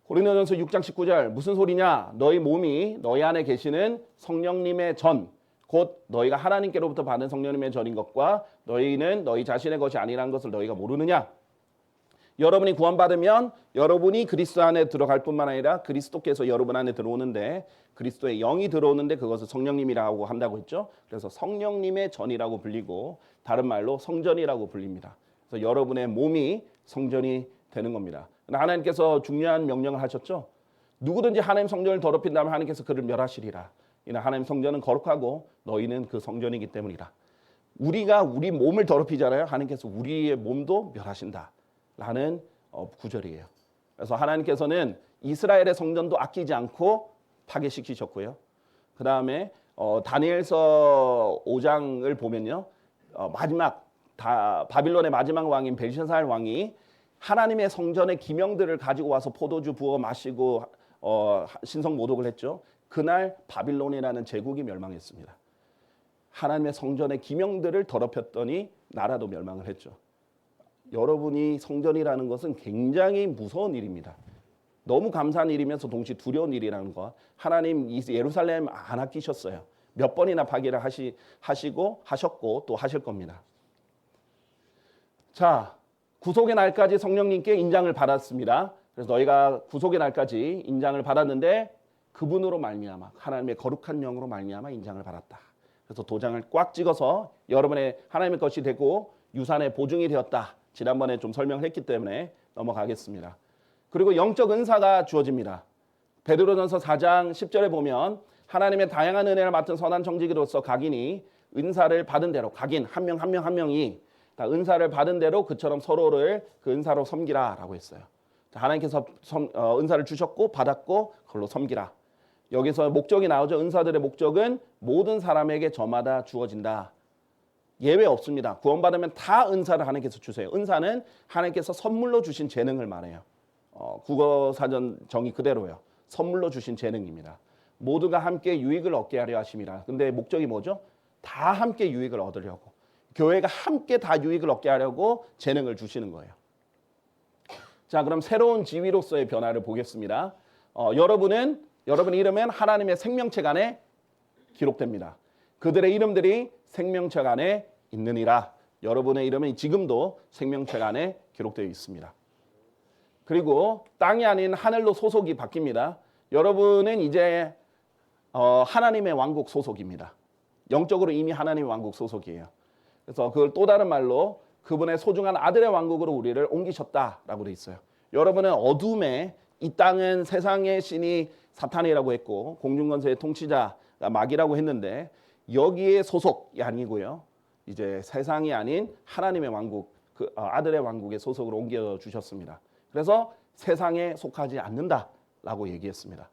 고린도전서 6장 19절 무슨 소리냐? 너희 몸이 너희 안에 계시는 성령님의 전, 곧 너희가 하나님께로부터 받은 성령님의 전인 것과 너희는 너희 자신의 것이 아니라는 것을 너희가 모르느냐? 여러분이 구원받으면 여러분이 그리스도 안에 들어갈 뿐만 아니라 그리스도께서 여러분 안에 들어오는데 그리스도의 영이 들어오는데 그것을 성령님이라고 한다고 했죠. 그래서 성령님의 전이라고 불리고 다른 말로 성전이라고 불립니다. 그래서 여러분의 몸이 성전이 되는 겁니다. 하나님께서 중요한 명령을 하셨죠. 누구든지 하나님 성전을 더럽힌다면 하나님께서 그를 멸하시리라. 이는 하나님 성전은 거룩하고 너희는 그 성전이기 때문이라. 우리가 우리 몸을 더럽히잖아요. 하나님께서 우리의 몸도 멸하신다. 라는 구절이에요. 그래서 하나님께서는 이스라엘의 성전도 아끼지 않고 파괴시키셨고요. 그 다음에 다니엘서 5장을 보면요. 바빌론의 마지막 왕인 벨샤살 왕이 하나님의 성전의 기명들을 가지고 와서 포도주 부어 마시고 신성 모독을 했죠. 그날 바빌론이라는 제국이 멸망했습니다. 하나님의 성전의 기명들을 더럽혔더니 나라도 멸망을 했죠. 여러분이 성전이라는 것은 굉장히 무서운 일입니다. 너무 감사한 일이면서 동시에 두려운 일이라는 거. 하나님 예루살렘 안 아끼셨어요. 몇 번이나 파괴를 하셨고 또 하실 겁니다. 자, 구속의 날까지 성령님께 인장을 받았습니다. 그래서 너희가 구속의 날까지 인장을 받았는데 그분으로 말미암아 하나님의 거룩한 영으로 말미암아 인장을 받았다. 그래서 도장을 꽉 찍어서 여러분의 하나님의 것이 되고 유산의 보증이 되었다. 지난번에 좀 설명을 했기 때문에 넘어가겠습니다. 그리고 영적 은사가 주어집니다. 베드로전서 4장 10절에 보면 하나님의 다양한 은혜를 맡은 선한 청지기로서 각인이 은사를 받은 대로 각인 한 명이 다 은사를 받은 대로 그처럼 서로를 그 은사로 섬기라라고 했어요. 하나님께서 은사를 주셨고 받았고 그걸로 섬기라. 여기서 목적이 나오죠. 은사들의 목적은 모든 사람에게 저마다 주어진다. 예외 없습니다. 구원받으면 다 은사를 하나님께서 주세요. 은사는 하나님께서 선물로 주신 재능을 말해요. 국어사전 정의 그대로요. 선물로 주신 재능입니다. 모두가 함께 유익을 얻게 하려 하심이라. 근데 목적이 뭐죠? 다 함께 유익을 얻으려고. 교회가 함께 다 유익을 얻게 하려고 재능을 주시는 거예요. 자, 그럼 새로운 지위로서의 변화를 보겠습니다. 여러분 이름은 하나님의 생명책 안에 기록됩니다. 그들의 이름들이 생명책 안에 있느니라. 여러분의 이름은 지금도 생명책 안에 기록되어 있습니다. 그리고 땅이 아닌 하늘로 소속이 바뀝니다. 여러분은 이제 하나님의 왕국 소속입니다. 영적으로 이미 하나님의 왕국 소속이에요. 그래서 그걸 또 다른 말로 그분의 소중한 아들의 왕국으로 우리를 옮기셨다라고 돼 있어요. 여러분은 어둠에 이 땅은 세상의 신이 사탄이라고 했고 공중권세의 통치자가 마귀라고 했는데 여기에 소속이 아니고요. 이제 세상이 아닌 하나님의 왕국, 그 아들의 왕국의 소속으로 옮겨 주셨습니다. 그래서 세상에 속하지 않는다라고 얘기했습니다.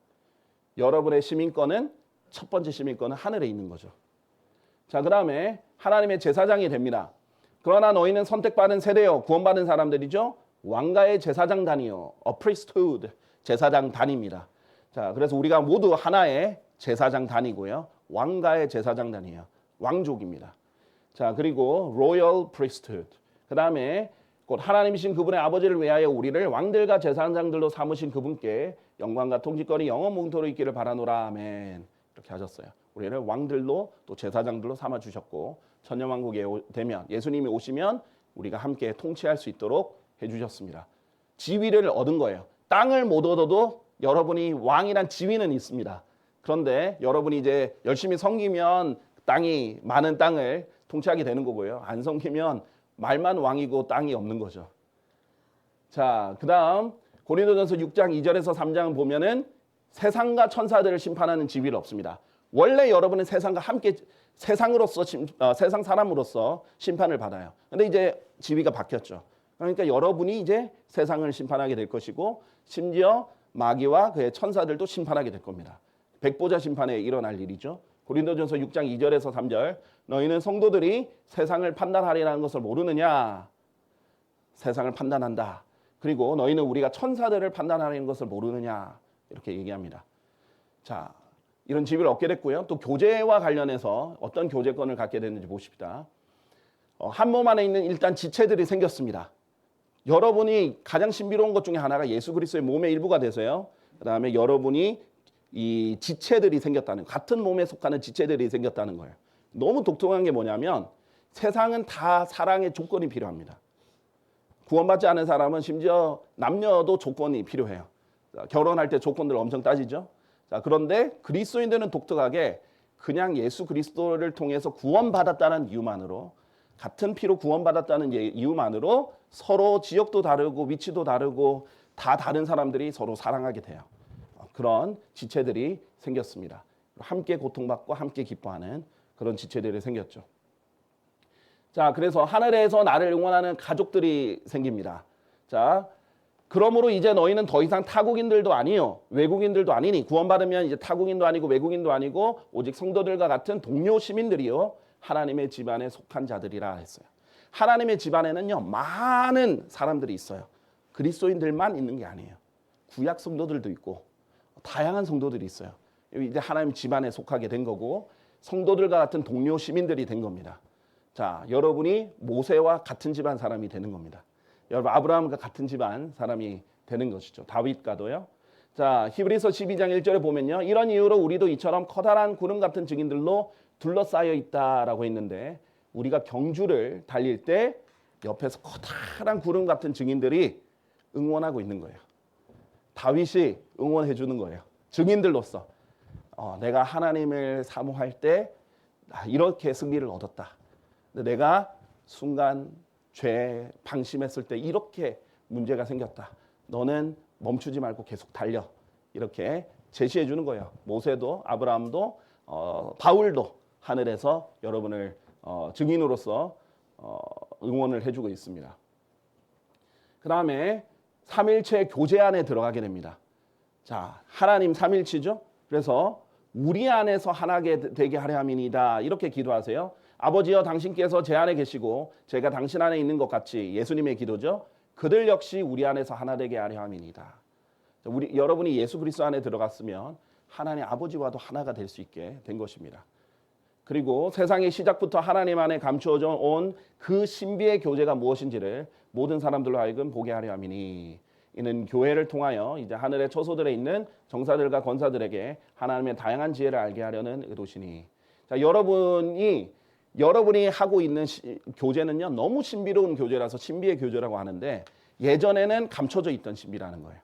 여러분의 시민권은 첫 번째 시민권은 하늘에 있는 거죠. 자, 그다음에 하나님의 제사장이 됩니다. 그러나 너희는 선택받은 세대요, 구원받은 사람들이죠. 왕가의 제사장단이요, a priesthood, 제사장단입니다. 자, 그래서 우리가 모두 하나의 제사장단이고요, 왕가의 제사장단이에요. 왕족입니다. 자, 그리고 royal priesthood. 그다음에 곧 하나님이신 그분의 아버지를 위하여 우리를 왕들과 제사장들로 삼으신 그분께 영광과 통치권이 영원 뭉토록 있기를 바라노라. 아멘. 이렇게 하셨어요. 우리를 왕들로 또 제사장들로 삼아 주셨고 천년왕국에 되면 예수님이 오시면 우리가 함께 통치할 수 있도록 해주셨습니다. 지위를 얻은 거예요. 땅을 못 얻어도 여러분이 왕이란 지위는 있습니다. 그런데 여러분이 이제 열심히 섬기면 땅이 많은 땅을 통치하게 되는 거고요. 안 섬기면 말만 왕이고 땅이 없는 거죠. 자, 그다음 고린도전서 6장 2절에서 3장 보면은 세상과 천사들을 심판하는 지위를 얻습니다. 원래 여러분은 세상과 함께 세상으로서 세상 사람으로서 심판을 받아요. 근데 이제 지위가 바뀌었죠. 그러니까 여러분이 이제 세상을 심판하게 될 것이고 심지어 마귀와 그의 천사들도 심판하게 될 겁니다. 백보자 심판에 일어날 일이죠. 고린도전서 6장 2절에서 3절 너희는 성도들이 세상을 판단하리라는 것을 모르느냐? 세상을 판단한다. 그리고 너희는 우리가 천사들을 판단하는 것을 모르느냐? 이렇게 얘기합니다. 자, 이런 지위를 얻게 됐고요. 또 교제와 관련해서 어떤 교제권을 갖게 됐는지 보십시다. 한 몸 안에 있는 일단 지체들이 생겼습니다. 여러분이 가장 신비로운 것 중에 하나가 예수 그리스도의 몸의 일부가 돼서요. 그다음에 여러분이 이 지체들이 생겼다는, 같은 몸에 속하는 지체들이 생겼다는 거예요. 너무 독특한 게 뭐냐면 세상은 다 사랑의 조건이 필요합니다. 구원받지 않은 사람은 심지어 남녀도 조건이 필요해요. 결혼할 때 조건들 엄청 따지죠. 자, 그런데 그리스도인들은 독특하게 그냥 예수 그리스도를 통해서 구원받았다는 이유만으로, 같은 피로 구원받았다는 이유만으로 서로 지역도 다르고 위치도 다르고 다 다른 사람들이 서로 사랑하게 돼요. 그런 지체들이 생겼습니다. 함께 고통받고 함께 기뻐하는 그런 지체들이 생겼죠. 자, 그래서 하늘에서 나를 응원하는 가족들이 생깁니다. 자, 그러므로 이제 너희는 더 이상 타국인들도 아니요, 외국인들도 아니니, 구원받으면 이제 타국인도 아니고 외국인도 아니고 오직 성도들과 같은 동료 시민들이요, 하나님의 집안에 속한 자들이라 했어요. 하나님의 집안에는요, 많은 사람들이 있어요. 그리스도인들만 있는 게 아니에요. 구약 성도들도 있고 다양한 성도들이 있어요. 이제 하나님 집안에 속하게 된 거고 성도들과 같은 동료 시민들이 된 겁니다. 자, 여러분이 모세와 같은 집안 사람이 되는 겁니다. 여러분 아브라함과 같은 집안 사람이 되는 것이죠. 다윗과도요. 자, 히브리서 12장 1절에 보면요, 이런 이유로 우리도 이처럼 커다란 구름 같은 증인들로 둘러싸여 있다라고 했는데, 우리가 경주를 달릴 때 옆에서 커다란 구름 같은 증인들이 응원하고 있는 거예요. 다윗이 응원해 주는 거예요. 증인들로서 내가 하나님을 사모할 때 이렇게 승리를 얻었다. 내가 순간 죄 방심했을 때 이렇게 문제가 생겼다. 너는 멈추지 말고 계속 달려. 이렇게 제시해 주는 거예요. 모세도 아브라함도 바울도 하늘에서 여러분을 증인으로서 응원을 해주고 있습니다. 그 다음에 삼일체 교제 안에 들어가게 됩니다. 자, 하나님 삼일치죠. 그래서 우리 안에서 하나 되게 하려 함이니이다. 이렇게 기도하세요. 아버지여, 당신께서 제 안에 계시고 제가 당신 안에 있는 것 같이, 예수님의 기도죠. 그들 역시 우리 안에서 하나 되게 하려 함이니이다. 여러분이 예수 그리스도 안에 들어갔으면 하나님 아버지와도 하나가 될 수 있게 된 것입니다. 그리고 세상의 시작부터 하나님 안에 감추어져 온 그 신비의 교제가 무엇인지를 모든 사람들로 하여금 보게 하려 함이니, 이는 교회를 통하여 이제 하늘의 처소들에 있는 정사들과 권사들에게 하나님의 다양한 지혜를 알게 하려는 의도시니. 자, 여러분이 하고 있는 교제는요, 너무 신비로운 교제라서 신비의 교제라고 하는데, 예전에는 감춰져 있던 신비라는 거예요.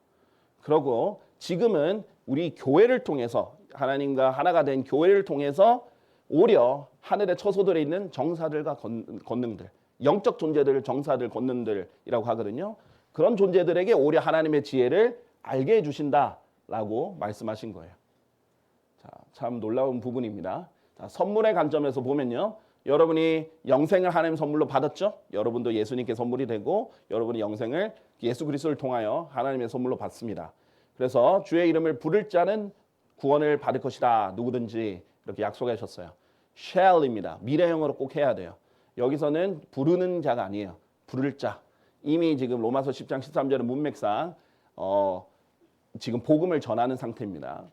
그리고 지금은 우리 교회를 통해서, 하나님과 하나가 된 교회를 통해서 오히려 하늘의 처소들에 있는 정사들과 권능들, 영적 존재들, 정사들, 권능들이라고 하거든요. 그런 존재들에게 오히려 하나님의 지혜를 알게 해주신다라고 말씀하신 거예요. 자, 참 놀라운 부분입니다. 자, 선물의 관점에서 보면요, 여러분이 영생을 하나님 선물로 받았죠? 여러분도 예수님께 선물이 되고 여러분이 영생을 예수 그리스도를 통하여 하나님의 선물로 받습니다. 그래서 주의 이름을 부를 자는 구원을 받을 것이다. 누구든지 이렇게 약속하셨어요. shall입니다. 미래형으로 꼭 해야 돼요. 여기서는 부르는 자가 아니에요. 부를 자. 이미 지금 로마서 10장 13절의 문맥상 지금 복음을 전하는 상태입니다.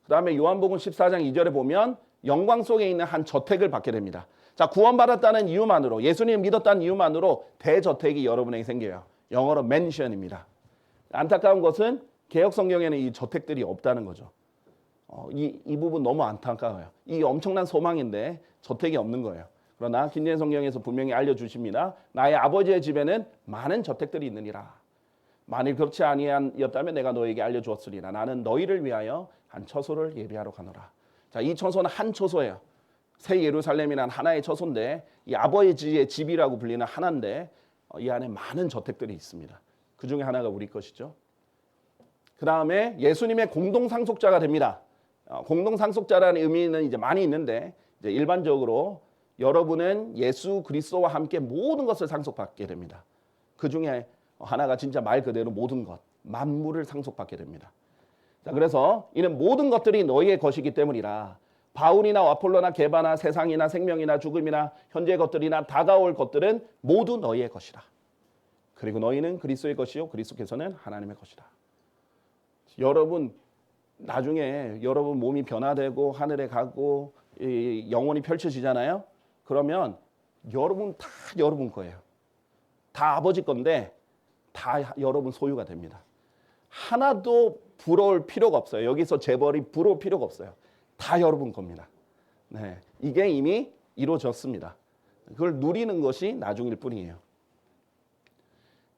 그 다음에 요한복음 14장 2절에 보면 영광 속에 있는 한 저택을 받게 됩니다. 자, 구원받았다는 이유만으로, 예수님 믿었다는 이유만으로 대저택이 여러분에게 생겨요. 영어로 맨션입니다. 안타까운 것은 개역 성경에는 이 저택들이 없다는 거죠. 이 부분 너무 안타까워요. 이 엄청난 소망인데 저택이 없는 거예요. 그러나 긴제인 성경에서 분명히 알려주십니다. 나의 아버지의 집에는 많은 저택들이 있느니라. 만일 그렇지 아니었다면 내가 너에게 알려주었으리라. 나는 너희를 위하여 한 처소를 예비하러 가노라. 자, 이 처소는 한 처소예요. 새 예루살렘이란 하나의 처소인데, 이 아버지의 집이라고 불리는 하나인데, 이 안에 많은 저택들이 있습니다. 그 중에 하나가 우리 것이죠. 그 다음에 예수님의 공동 상속자가 됩니다. 공동 상속자라는 의미는 이제 많이 있는데, 이제 일반적으로 여러분은 예수 그리스도와 함께 모든 것을 상속받게 됩니다. 그 중에 하나가 진짜 말 그대로 모든 것, 만물을 상속받게 됩니다. 자, 그래서 이는 모든 것들이 너희의 것이기 때문이라. 바울이나 아폴로나 게바나 세상이나 생명이나 죽음이나 현재의 것들이나 다가올 것들은 모두 너희의 것이라. 그리고 너희는 그리스도의 것이요 그리스도께서는 하나님의 것이라. 여러분 나중에 여러분 몸이 변화되고 하늘에 가고 영혼이 펼쳐지잖아요. 그러면 여러분 다 여러분 거예요. 다 아버지 건데 다 여러분 소유가 됩니다. 하나도 부러울 필요가 없어요. 여기서 재벌이 부러울 필요가 없어요. 다 여러분 겁니다. 네, 이게 이미 이루어졌습니다. 그걸 누리는 것이 나중일 뿐이에요.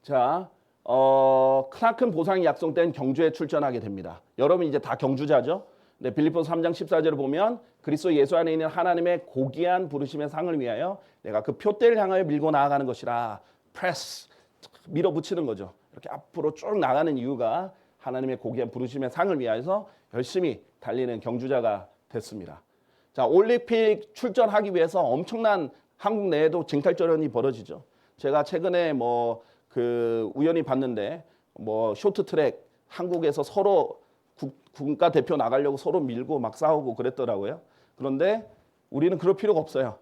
자, 크나큰 보상이 약속된 경주에 출전하게 됩니다. 여러분 이제 다 경주자죠? 네, 빌립보서 3장 14절을 보면 그리스도 예수 안에 있는 하나님의 고귀한 부르심의 상을 위하여 내가 그 표대를 향하여 밀고 나아가는 것이라. 프레스, 밀어붙이는 거죠. 이렇게 앞으로 쭉 나가는 이유가 하나님의 고귀한 부르심의 상을 위하여서 열심히 달리는 경주자가 됐습니다. 자, 올림픽 출전하기 위해서 엄청난 한국 내에도 쟁탈전이 벌어지죠. 제가 최근에 우연히 봤는데 쇼트트랙 한국에서 서로 국가 대표 나가려고 서로 밀고 막 싸우고 그랬더라고요. 그런데 우리는 그럴 필요가 없어요.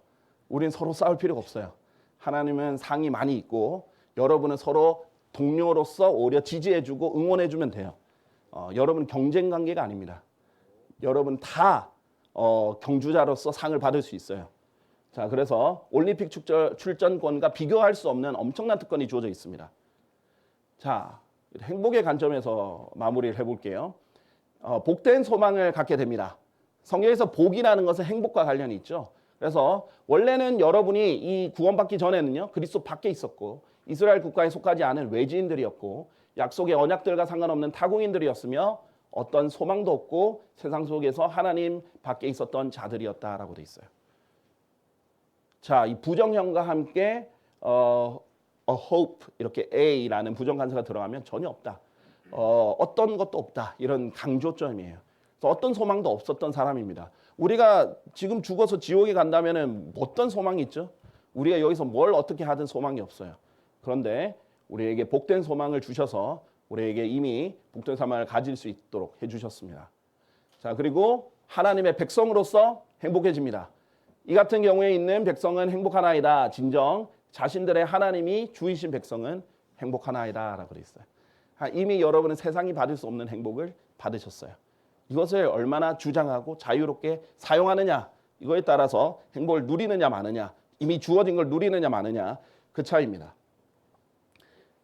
우리는 서로 싸울 필요가 없어요. 하나님은 상이 많이 있고 여러분은 서로 동료로서 오히려 지지해주고 응원해주면 돼요. 여러분 경쟁 관계가 아닙니다. 여러분 다 경주자로서 상을 받을 수 있어요. 자, 그래서 올림픽 출전권과 비교할 수 없는 엄청난 특권이 주어져 있습니다. 자, 행복의 관점에서 마무리를 해볼게요. 복된 소망을 갖게 됩니다. 성경에서 복이라는 것은 행복과 관련이 있죠. 그래서 원래는 여러분이 이 구원받기 전에는요, 그리스도 밖에 있었고 이스라엘 국가에 속하지 않은 외지인들이었고 약속의 언약들과 상관없는 타국인들이었으며 어떤 소망도 없고 세상 속에서 하나님 밖에 있었던 자들이었다라고 돼 있어요. 자, 이 부정형과 함께 a hope 이렇게 A라는 부정관사가 들어가면 전혀 없다. 어떤 것도 없다. 이런 강조점이에요. 그래서 어떤 소망도 없었던 사람입니다. 우리가 지금 죽어서 지옥에 간다면은 어떤 소망이 있죠? 우리가 여기서 뭘 어떻게 하든 소망이 없어요. 그런데 우리에게 복된 소망을 주셔서 우리에게 이미 복된 소망을 가질 수 있도록 해주셨습니다. 자, 그리고 하나님의 백성으로서 행복해집니다. 이 같은 경우에 있는 백성은 행복하나이다. 진정 자신들의 하나님이 주이신 백성은 행복하나이다 라고 되어 있어요. 이미 여러분은 세상이 받을 수 없는 행복을 받으셨어요. 이것을 얼마나 주장하고 자유롭게 사용하느냐, 이거에 따라서 행복을 누리느냐 마느냐, 이미 주어진 걸 누리느냐 마느냐, 그 차이입니다.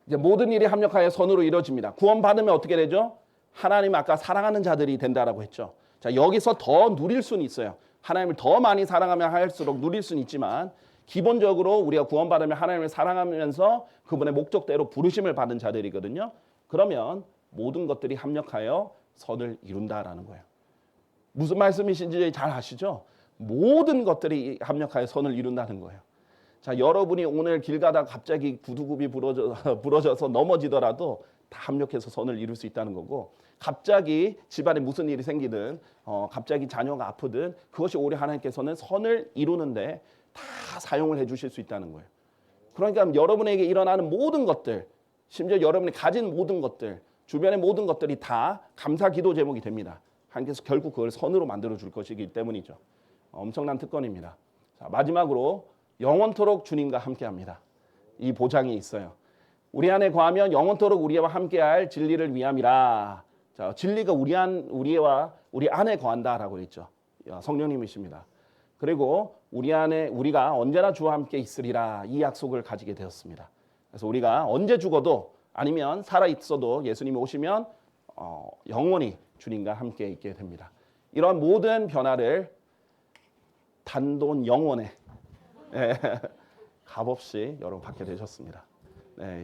이제 모든 일이 합력하여 선으로 이루어집니다. 구원받으면 어떻게 되죠? 하나님 아까 사랑하는 자들이 된다라고 했죠. 자, 여기서 더 누릴 수는 있어요. 하나님을 더 많이 사랑하면 할수록 누릴 수는 있지만 기본적으로 우리가 구원받으면 하나님을 사랑하면서 그분의 목적대로 부르심을 받은 자들이거든요. 그러면 모든 것들이 합력하여 선을 이룬다라는 거예요. 무슨 말씀이신지 잘 아시죠? 모든 것들이 합력하여 선을 이룬다는 거예요. 자, 여러분이 오늘 길 가다가 갑자기 구두굽이 부러져서 넘어지더라도 다 합력해서 선을 이룰 수 있다는 거고, 갑자기 집안에 무슨 일이 생기든 갑자기 자녀가 아프든 그것이 오히려 하나님께서는 선을 이루는데 다 사용을 해주실 수 있다는 거예요. 그러니까 여러분에게 일어나는 모든 것들, 심지어 여러분이 가진 모든 것들, 주변의 모든 것들이 다 감사 기도 제목이 됩니다. 하나님께서 결국 그걸 선으로 만들어 줄 것이기 때문이죠. 엄청난 특권입니다. 자, 마지막으로 영원토록 주님과 함께합니다. 이 보장이 있어요. 우리 안에 거하면 영원토록 우리와 함께할 진리를 위함이라. 자, 진리가 우리 안에 거한다라고 했죠. 성령님이십니다. 그리고 우리 안에 우리가 언제나 주와 함께 있으리라, 이 약속을 가지게 되었습니다. 그래서 우리가 언제 죽어도 아니면 살아 있어도 예수님이 오시면 영원히 주님과 함께 있게 됩니다. 이런 모든 변화를 단돈 영원에 값없이 여러분 받게 되셨습니다.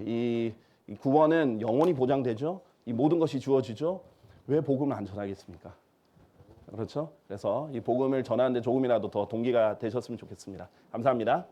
이 구원은 영원히 보장되죠. 이 모든 것이 주어지죠. 왜 복음을 안 전하겠습니까? 그렇죠? 그래서 이 복음을 전하는데 조금이라도 더 동기가 되셨으면 좋겠습니다. 감사합니다.